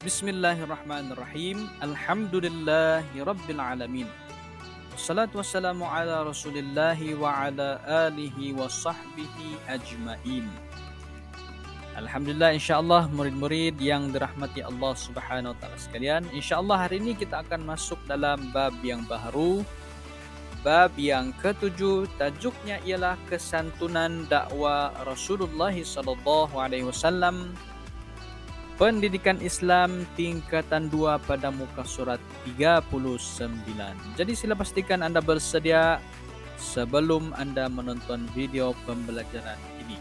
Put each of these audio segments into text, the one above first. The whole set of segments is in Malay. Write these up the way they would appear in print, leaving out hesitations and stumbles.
Bismillahirrahmanirrahim. Alhamdulillahi rabbil alamin. Wassalatu wassalamu ala rasulillahi wa ala alihi wa sahbihi ajmain. Alhamdulillah, insyaAllah murid-murid yang dirahmati Allah subhanahu wa ta'ala sekalian, insyaAllah hari ini kita akan masuk dalam bab yang baru, bab yang ketujuh. Tajuknya ialah kesantunan dakwah Rasulullah SAW, Pendidikan Islam tingkatan 2 pada muka surat 39. Jadi sila pastikan Anda bersedia sebelum Anda menonton video pembelajaran ini.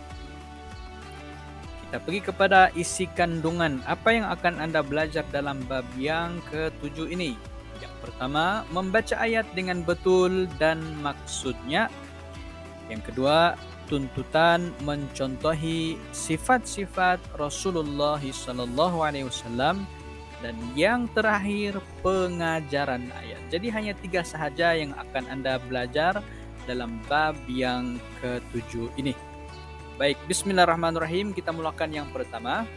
Kita pergi kepada isi kandungan apa yang akan Anda belajar dalam bab yang ketujuh ini. Yang pertama, membaca ayat dengan betul dan maksudnya. Yang kedua, tuntutan mencontohi sifat-sifat Rasulullah SAW, dan yang terakhir pengajaran ayat. Jadi hanya 3 sahaja yang akan Anda belajar dalam bab yang ketujuh ini. Baik, bismillahirrahmanirrahim. Kita mulakan yang pertama,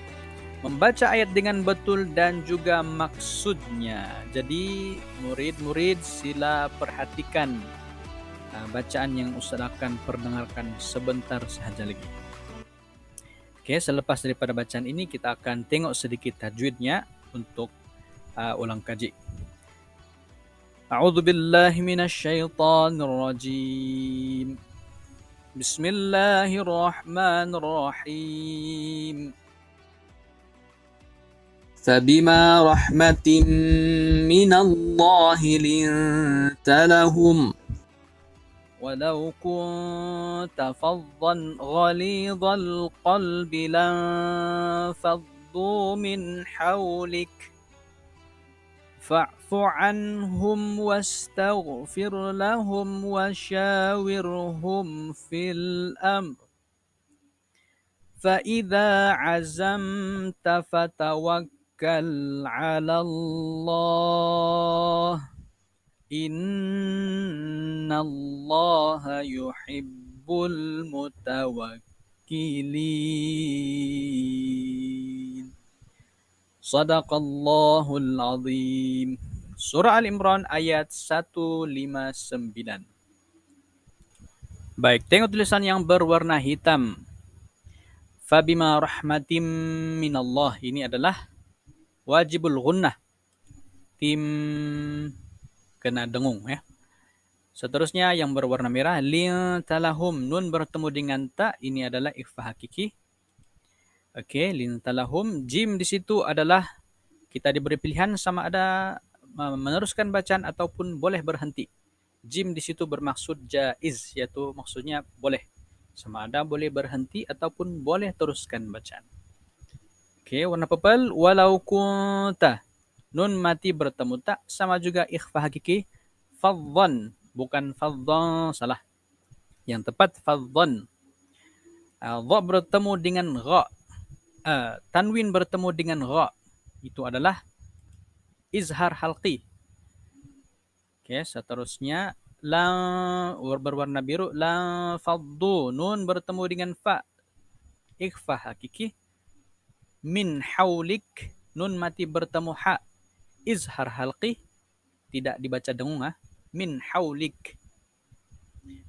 membaca ayat dengan betul dan juga maksudnya. Jadi murid-murid sila perhatikan bacaan yang Ustaz akan perdengarkan sebentar sahaja lagi. Oke, selepas daripada bacaan ini kita akan tengok sedikit tajwidnya untuk ulang kaji. A'udzu billahi minasyaitonir rajim. Bismillahirrahmanirrahim. فبما رحمة من الله لنت لهم ولو كنت فظا غليظ القلب لانفضوا من حولك فاعف عنهم واستغفر لهم وشاورهم في الأمر فإذا عزمت فتوكل على الله Innallaha yuhibbul mutawakkilin. Sadaqallahul azim. Surah Al-Imran ayat 159. Baik, tengok tulisan yang berwarna hitam. Fabima rahmatim minallah. Ini adalah wajibul gunnah. Tim kena dengung ya. Seterusnya yang berwarna merah, lintalahum, nun bertemu dengan ta, ini adalah ikhfa hakiki. Oke, lintalahum. Jim di situ adalah kita diberi pilihan sama ada meneruskan bacaan ataupun boleh berhenti. Jim di situ bermaksud jaiz, yaitu maksudnya boleh. Sama ada boleh berhenti ataupun boleh teruskan bacaan. Oke, warna purple, walau kunta. Nun mati bertemu tak, sama juga ikhfa hakiki. Fadhan, bukan fadhan, salah. Yang tepat fadhan. Dha bertemu dengan gha. Tanwin bertemu dengan gha. Itu adalah izhar halqi. Oke, seterusnya la berwarna biru, la faddu. Nun bertemu dengan fa. Ikhfa hakiki. Min haulik. Nun mati bertemu ha. Izhar halqi, tidak dibaca dengung. Min haulik.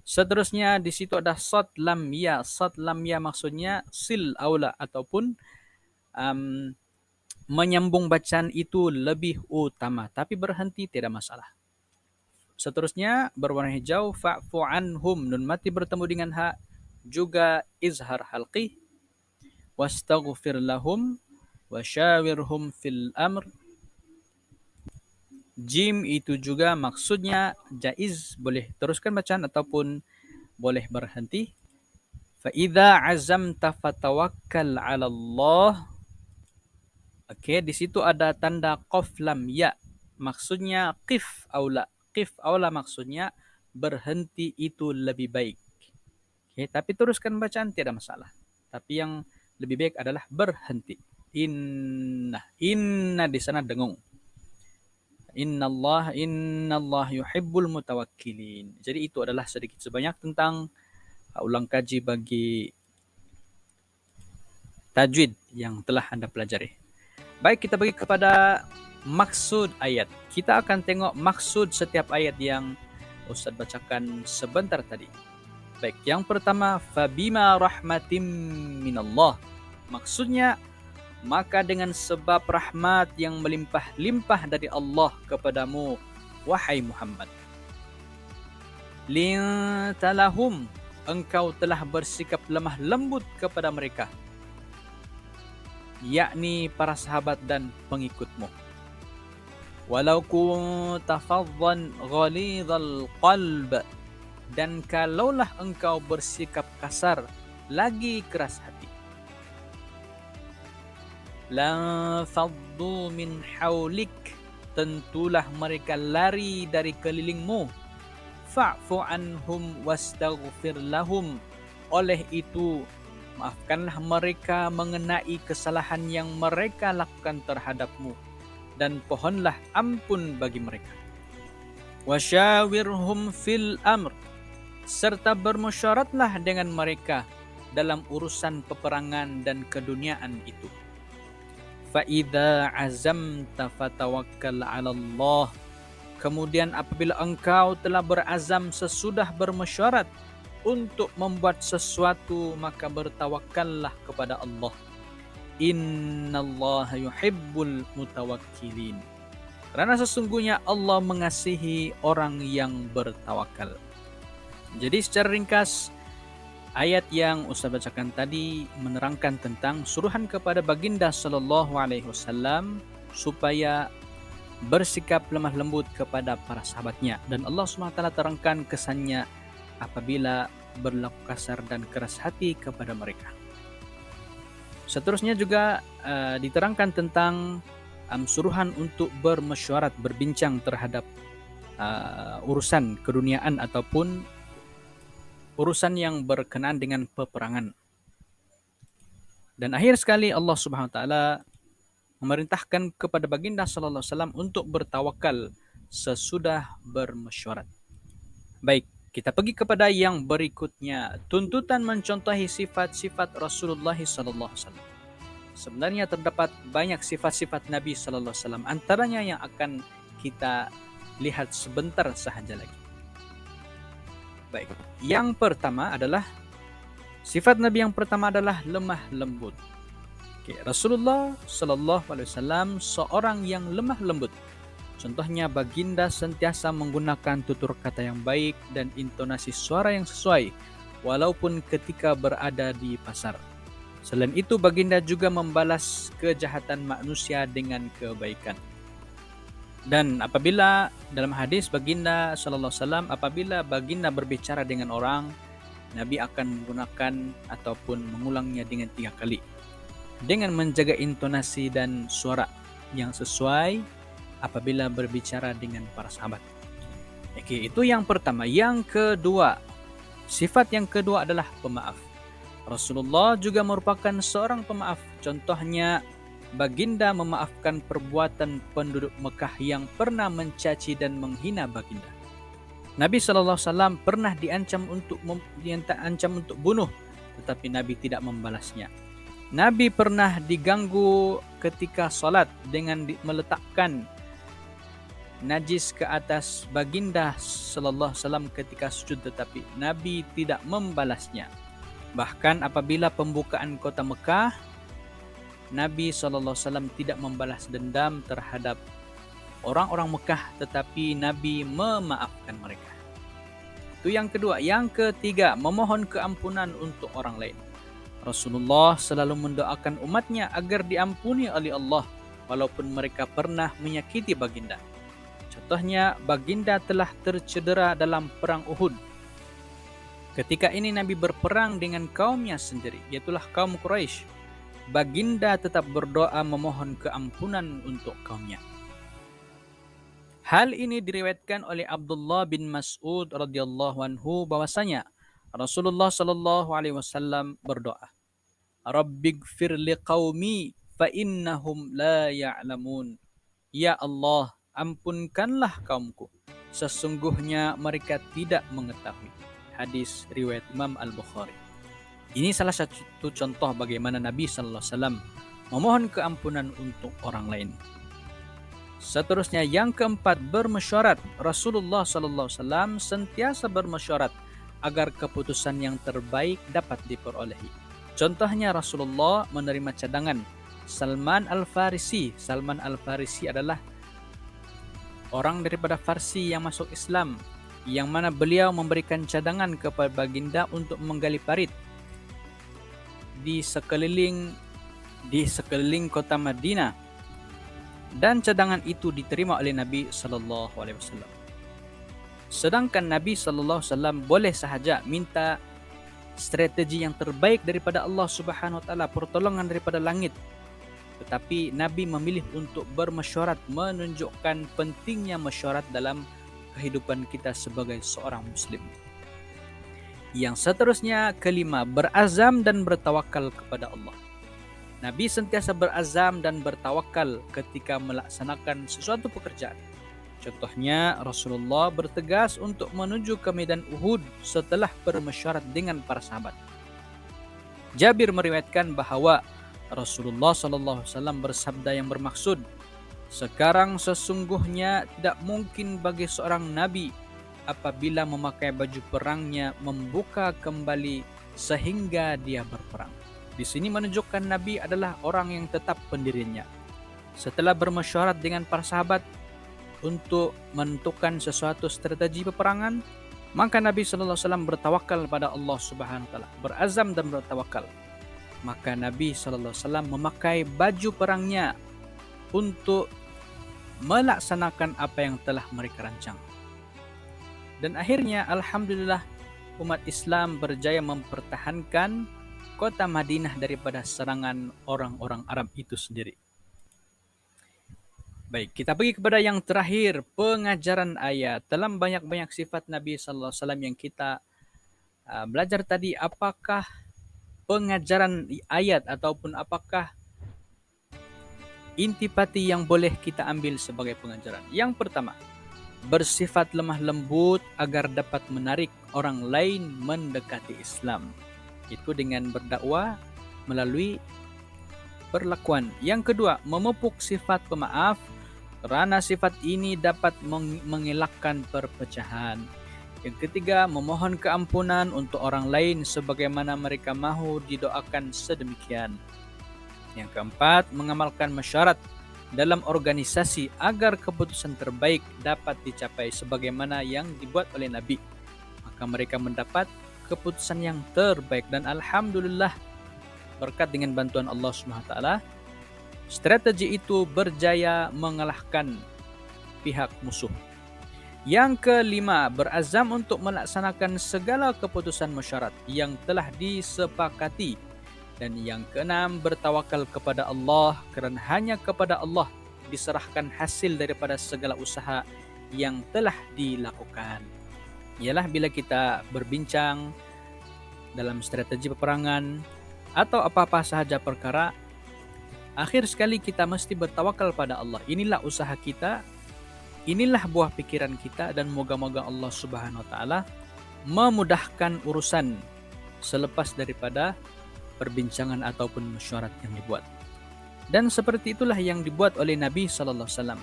Seterusnya di situ ada sad lam ya. Sad lam ya maksudnya sil aula ataupun menyambung bacaan itu lebih utama, tapi berhenti tidak masalah. Seterusnya berwarna hijau, fa'fu anhum. Nun mati bertemu dengan ha, juga izhar halqi. Wastaghfir lahum wasyawirhum fil amr. Jim itu juga maksudnya jaiz, boleh teruskan bacaan ataupun boleh berhenti. Fa idza azamta fatawakkal 'ala Allah. Oke, di situ ada tanda qaf lam ya. Maksudnya qif aula. Qif aula maksudnya berhenti itu lebih baik. Oke, tapi teruskan bacaan tidak masalah. Tapi yang lebih baik adalah berhenti. Inna di sana dengung. Innallah yuhibbul mutawakkilin. Jadi itu adalah sedikit sebanyak tentang ulang kaji bagi tajwid yang telah Anda pelajari. Baik, kita pergi kepada maksud ayat. Kita akan tengok maksud setiap ayat yang Ustaz bacakan sebentar tadi. Baik, yang pertama, fabima rahmatim minallah. Maksudnya, maka dengan sebab rahmat yang melimpah-limpah dari Allah kepadamu, wahai Muhammad. Lintalahum, engkau telah bersikap lemah lembut kepada mereka, yakni para sahabat dan pengikutmu. Walau kunta faddan ghalidhal qalb, dan kalaulah engkau bersikap kasar, lagi keras hati. Lan faddu min haulik, tentulah mereka lari dari kelilingmu. Fa'fu anhum wastaghfir lahum, oleh itu maafkanlah mereka mengenai kesalahan yang mereka lakukan terhadapmu, dan pohonlah ampun bagi mereka. Wasyawirhum fil amr, serta bermusyaratlah dengan mereka dalam urusan peperangan dan keduniaan itu. Fa'idha azamta fatawakkal 'ala Allah, kemudian apabila engkau telah berazam sesudah bermusyarat untuk membuat sesuatu, maka bertawakallah kepada Allah. Innallaha yuhibbul mutawakkilin, karena sesungguhnya Allah mengasihi orang yang bertawakal. Jadi secara ringkas, ayat yang Ustaz bacakan tadi menerangkan tentang suruhan kepada baginda sallallahu alaihi wasallam supaya bersikap lemah lembut kepada para sahabatnya, dan Allah SWT terangkan kesannya apabila berlaku kasar dan keras hati kepada mereka. Seterusnya juga diterangkan tentang suruhan untuk bermesyuarat, berbincang terhadap urusan keduniaan ataupun urusan yang berkenaan dengan peperangan. Dan akhir sekali Allah Subhanahu wa taala memerintahkan kepada baginda sallallahu alaihi wasallam untuk bertawakal sesudah bermesyuarat. Baik, kita pergi kepada yang berikutnya, tuntutan mencontohi sifat-sifat Rasulullah sallallahu alaihi wasallam. Sebenarnya terdapat banyak sifat-sifat Nabi sallallahu alaihi wasallam, antaranya yang akan kita lihat sebentar sahaja lagi. Baik, yang pertama adalah sifat Nabi yang pertama adalah lemah lembut. Rasulullah sallallahu alaihi wasallam seorang yang lemah lembut. Contohnya baginda sentiasa menggunakan tutur kata yang baik dan intonasi suara yang sesuai walaupun ketika berada di pasar. Selain itu baginda juga membalas kejahatan manusia dengan kebaikan. Dan apabila dalam hadis baginda sallallahu alaihi wasallam, apabila baginda berbicara dengan orang, Nabi akan menggunakan ataupun mengulangnya dengan 3 kali dengan menjaga intonasi dan suara yang sesuai apabila berbicara dengan para sahabat. Oke, itu yang pertama. Yang kedua, sifat yang kedua adalah pemaaf. Rasulullah juga merupakan seorang pemaaf. Contohnya baginda memaafkan perbuatan penduduk Mekah yang pernah mencaci dan menghina baginda. Nabi SAW pernah diancam untuk bunuh, tetapi Nabi tidak membalasnya. Nabi pernah diganggu ketika salat dengan meletakkan najis ke atas baginda SAW ketika sujud, tetapi Nabi tidak membalasnya. Bahkan apabila pembukaan kota Mekah, Nabi SAW tidak membalas dendam terhadap orang-orang Mekah, tetapi Nabi memaafkan mereka. Itu yang kedua. Yang ketiga, memohon keampunan untuk orang lain. Rasulullah selalu mendoakan umatnya agar diampuni oleh Allah walaupun mereka pernah menyakiti baginda. Contohnya, baginda telah tercedera dalam perang Uhud. Ketika ini Nabi berperang dengan kaumnya sendiri, yaitulah kaum Quraisy. Baginda tetap berdoa memohon keampunan untuk kaumnya. Hal ini diriwayatkan oleh Abdullah bin Mas'ud radhiyallahu anhu bahwasanya Rasulullah sallallahu alaihi wasallam berdoa, "Rabbighfir liqaumi fa innahum la ya'lamun." Ya Allah, ampunkanlah kaumku, sesungguhnya mereka tidak mengetahui. Hadis riwayat Imam Al-Bukhari. Ini salah satu contoh bagaimana Nabi sallallahu alaihi wasallam memohon keampunan untuk orang lain. Seterusnya yang keempat, bermesyuarat. Rasulullah SAW sentiasa bermesyuarat agar keputusan yang terbaik dapat diperolehi. Contohnya Rasulullah menerima cadangan Salman Al-Farisi. Salman Al-Farisi adalah orang daripada Farsi yang masuk Islam, yang mana beliau memberikan cadangan kepada baginda untuk menggali parit di sekeliling kota Madinah, dan cadangan itu diterima oleh Nabi sallallahu alaihi wasallam. Sedangkan Nabi sallallahu alaihi wasallam boleh sahaja minta strategi yang terbaik daripada Allah Subhanahu wa taala, pertolongan daripada langit. Tetapi Nabi memilih untuk bermesyuarat, menunjukkan pentingnya mesyuarat dalam kehidupan kita sebagai seorang muslim. Yang seterusnya, kelima, berazam dan bertawakal kepada Allah. Nabi sentiasa berazam dan bertawakal ketika melaksanakan sesuatu pekerjaan. Contohnya, Rasulullah bertegas untuk menuju ke medan Uhud setelah bermesyuarat dengan para sahabat. Jabir meriwayatkan bahawa Rasulullah SAW bersabda yang bermaksud, sekarang sesungguhnya tidak mungkin bagi seorang Nabi apabila memakai baju perangnya membuka kembali sehingga dia berperang. Di sini menunjukkan Nabi adalah orang yang tetap pendirinya. Setelah bermesyuarat dengan para sahabat untuk menentukan sesuatu strategi peperangan, maka Nabi SAW bertawakal pada Allah Subhanahu wa taala, berazam dan bertawakal. Maka Nabi SAW memakai baju perangnya untuk melaksanakan apa yang telah mereka rancang. Dan akhirnya alhamdulillah umat Islam berjaya mempertahankan kota Madinah daripada serangan orang-orang Arab itu sendiri. Baik, kita pergi kepada yang terakhir, pengajaran ayat. Dalam banyak-banyak sifat Nabi SAW yang kita belajar tadi, apakah pengajaran ayat ataupun apakah intipati yang boleh kita ambil sebagai pengajaran? Yang pertama, bersifat lemah lembut agar dapat menarik orang lain mendekati Islam. Itu dengan berdakwah melalui perlakuan. Yang kedua, memupuk sifat pemaaf kerana sifat ini dapat mengelakkan perpecahan. Yang ketiga, memohon keampunan untuk orang lain sebagaimana mereka mahu didoakan sedemikian. Yang keempat, mengamalkan mesyuarat dalam organisasi agar keputusan terbaik dapat dicapai sebagaimana yang dibuat oleh Nabi. Maka mereka mendapat keputusan yang terbaik, dan alhamdulillah berkat dengan bantuan Allah SWT, strategi itu berjaya mengalahkan pihak musuh. Yang kelima, berazam untuk melaksanakan segala keputusan mesyuarat yang telah disepakati. Dan yang keenam, bertawakal kepada Allah kerana hanya kepada Allah diserahkan hasil daripada segala usaha yang telah dilakukan. Ialah bila kita berbincang dalam strategi peperangan atau apa-apa sahaja perkara, akhir sekali kita mesti bertawakal pada Allah. Inilah usaha kita, inilah buah pikiran kita, dan moga-moga Allah Subhanahu wa taala memudahkan urusan selepas daripada perbincangan ataupun mesyuarat yang dibuat. Dan seperti itulah yang dibuat oleh Nabi sallallahu alaihi wasallam.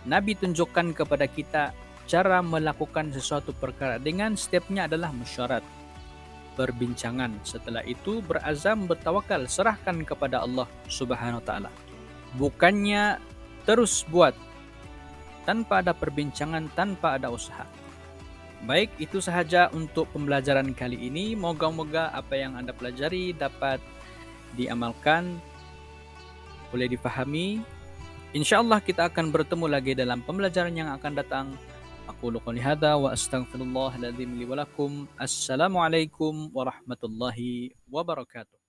Nabi tunjukkan kepada kita cara melakukan sesuatu perkara dengan stepnya adalah mesyuarat, perbincangan. Setelah itu berazam, bertawakal, serahkan kepada Allah Subhanahu wa taala. Bukannya terus buat tanpa ada perbincangan, tanpa ada usaha. Baik, itu sahaja untuk pembelajaran kali ini. Moga-moga apa yang Anda pelajari dapat diamalkan, boleh difahami. InsyaAllah kita akan bertemu lagi dalam pembelajaran yang akan datang. Aqulu qouli hadza wa astaghfirullahal azim li wa lakum. Assalamualaikum warahmatullahi wabarakatuh.